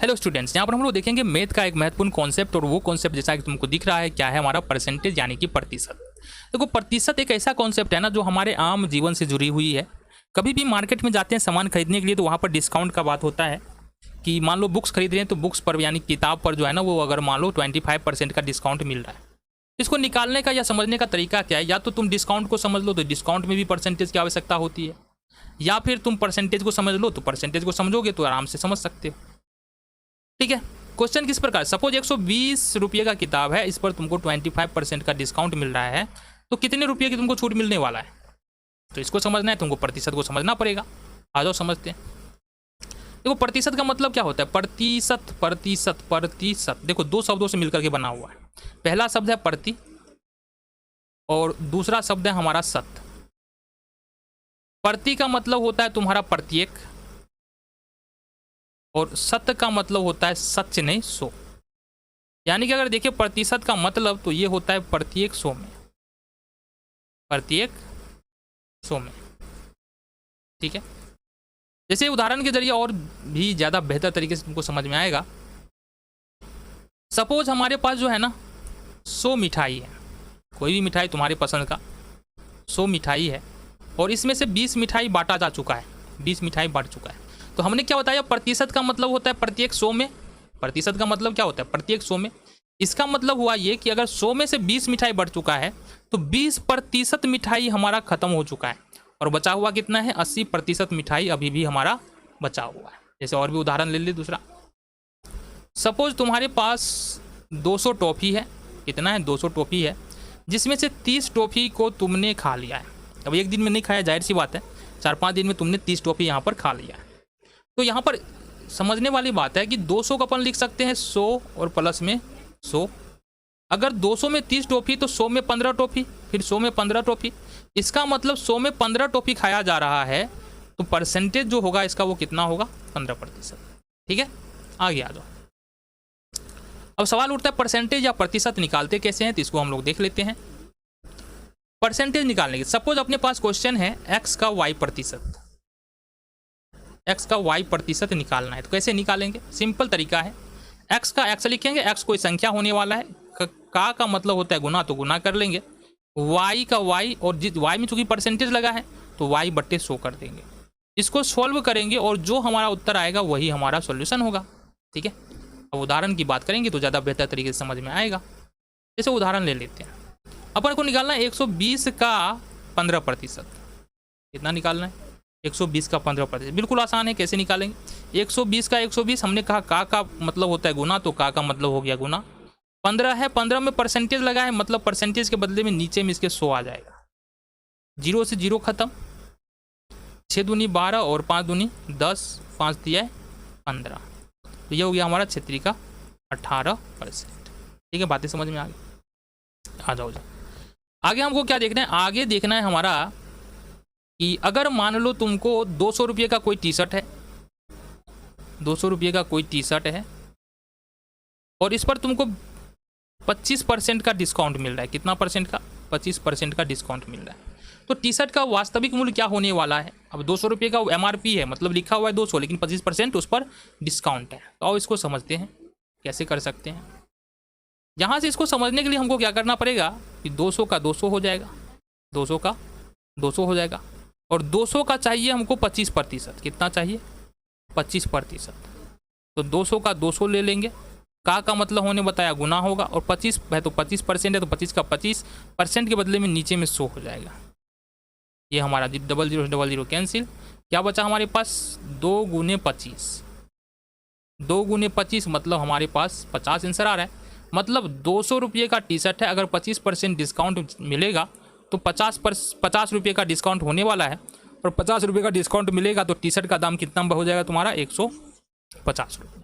Hello students, यहाँ पर हम लोग देखेंगे मैथ का एक महत्वपूर्ण कॉन्सेप्ट, और वो कॉन्सेप्ट जैसा कि तुमको दिख रहा है क्या है, हमारा परसेंटेज यानी कि प्रतिशत। देखो, प्रतिशत एक ऐसा कॉन्सेप्ट है ना जो हमारे आम जीवन से जुड़ी हुई है। कभी भी मार्केट में जाते हैं सामान खरीदने के लिए तो वहाँ पर डिस्काउंट का बात होता है कि मान लो बुक्स खरीद रहे हैं तो बुक्स पर यानी किताब पर जो है ना वो अगर मान लो 25% का डिस्काउंट मिल रहा है। इसको निकालने का या समझने का तरीका क्या है, या तो तुम डिस्काउंट को समझ लो तो डिस्काउंट में भी परसेंटेज की आवश्यकता होती है, या फिर तुम परसेंटेज को समझ लो तो परसेंटेज को समझोगे तो आराम से समझ सकते हो। ठीक है, क्वेश्चन किस प्रकार, सपोज 120 रुपये का किताब है, इस पर तुमको 25% का डिस्काउंट मिल रहा है, तो कितने रुपये की तुमको छूट मिलने वाला है। तो इसको समझना है, तुमको प्रतिशत को समझना पड़ेगा। आ जाओ समझते हैं। देखो, प्रतिशत का मतलब क्या होता है, प्रतिशत प्रतिशत प्रतिशत। देखो, दो शब्दों से मिलकर के बना हुआ है। पहला शब्द है प्रति और दूसरा शब्द है हमारा सत। प्रति का मतलब होता है तुम्हारा प्रत्येक, और सत्य का मतलब होता है सच नहीं सौ। यानी कि अगर देखिए प्रतिशत का मतलब तो ये होता है प्रत्येक 100 में, प्रत्येक 100 में। ठीक है, जैसे उदाहरण के जरिए और भी ज़्यादा बेहतर तरीके से तुमको समझ में आएगा। सपोज हमारे पास जो है ना 100 मिठाई है, कोई भी मिठाई तुम्हारे पसंद का 100 मिठाई है, और इसमें से 20 मिठाई बांटा जा चुका है, 20 मिठाई बांट चुका है। तो हमने क्या बताया, प्रतिशत का मतलब होता है प्रत्येक 100 में। प्रतिशत का मतलब क्या होता है, प्रत्येक 100 में। इसका मतलब हुआ ये कि अगर 100 में से 20 मिठाई बढ़ चुका है तो 20% मिठाई हमारा खत्म हो चुका है, और बचा हुआ कितना है, 80% मिठाई अभी भी हमारा बचा हुआ है। जैसे और भी उदाहरण ले ली दूसरा। सपोज तुम्हारे पास 200 टॉफ़ी है, कितना है, 200 टॉफ़ी है, जिसमें से 30 टॉफ़ी को तुमने खा लिया है। अब एक दिन में नहीं खाया, जाहिर सी बात है, 4-5 दिन में तुमने 30 टॉफ़ी यहाँ पर खा लिया है। तो यहाँ पर समझने वाली बात है कि 200 का अपन लिख सकते हैं 100 और प्लस में 100। अगर 200 में 30 टॉफ़ी तो 100 में 15 टॉफ़ी, फिर 100 में 15 टॉफ़ी। इसका मतलब 100 में 15 टॉफ़ी खाया जा रहा है, तो परसेंटेज जो होगा इसका वो कितना होगा, 15%। ठीक है, आगे आ जाओ। अब सवाल उठता है परसेंटेज या प्रतिशत निकालते कैसे हैं, तो इसको हम लोग देख लेते हैं। परसेंटेज निकालने के, सपोज अपने पास क्वेश्चन है x का y प्रतिशत, x का y प्रतिशत निकालना है। तो कैसे निकालेंगे, सिंपल तरीका है। x का x लिखेंगे, x कोई संख्या होने वाला है, का मतलब होता है गुना, तो गुना कर लेंगे। y का y, और जिस y में चूंकि परसेंटेज लगा है तो y बट्टे 100 कर देंगे। इसको सॉल्व करेंगे और जो हमारा उत्तर आएगा वही हमारा सॉल्यूशन होगा। ठीक है, अब उदाहरण की बात करेंगे तो ज़्यादा बेहतर तरीके से समझ में आएगा। जैसे उदाहरण ले लेते हैं, अपन को निकालना है 120 का 15%। कितना निकालना है, 120 का 15%। बिल्कुल आसान है, कैसे निकालेंगे, 120 का 120, हमने कहा का मतलब होता है गुना, तो का मतलब हो गया गुना। 15 है, 15 में परसेंटेज लगा है, मतलब परसेंटेज के बदले में नीचे में इसके 100 आ जाएगा। 0 से 0 खत्म, 6 दूनी 12 और 5 दूनी 10, 5 दिया है 15, तो ये हो गया हमारा क्षेत्रीय का 18%। ठीक है, बातें समझ में आ गई। आ जाओ आगे। हमको क्या देखना है, आगे देखना है हमारा कि अगर मान लो तुमको 200 रुपये का कोई टी शर्ट है, 200 रुपये का कोई टी शर्ट है, और इस पर तुमको 25% का डिस्काउंट मिल रहा है। कितना परसेंट का, 25% का डिस्काउंट मिल रहा है। तो टी शर्ट का वास्तविक मूल्य क्या होने वाला है। अब 200 रुपये का MRP है, मतलब लिखा हुआ है 200, लेकिन 25% उस पर डिस्काउंट है। तो आओ इसको समझते हैं कैसे कर सकते हैं। यहाँ से इसको समझने के लिए हमको क्या करना पड़ेगा कि 200 का 200 हो जाएगा, 200 का 200 हो जाएगा, और 200 का चाहिए हमको 25%। कितना चाहिए, 25%। तो 200 का 200 ले लेंगे, का मतलब होने बताया गुना होगा, और 25 है तो 25% है, तो 25 का 25% के बदले में नीचे में 100 हो जाएगा। ये हमारा 00 00 कैंसिल, क्या बचा हमारे पास, 2 गुने 25, 2 गुने 25 मतलब हमारे पास 50 आंसर आ रहा है। मतलब 200 रुपये का टी शर्ट है, अगर 25% डिस्काउंट मिलेगा तो 50 रुपये का डिस्काउंट होने वाला है, और 50 रुपये का डिस्काउंट मिलेगा तो टी शर्ट का दाम कितना हो जाएगा तुम्हारा, 150 रुपये।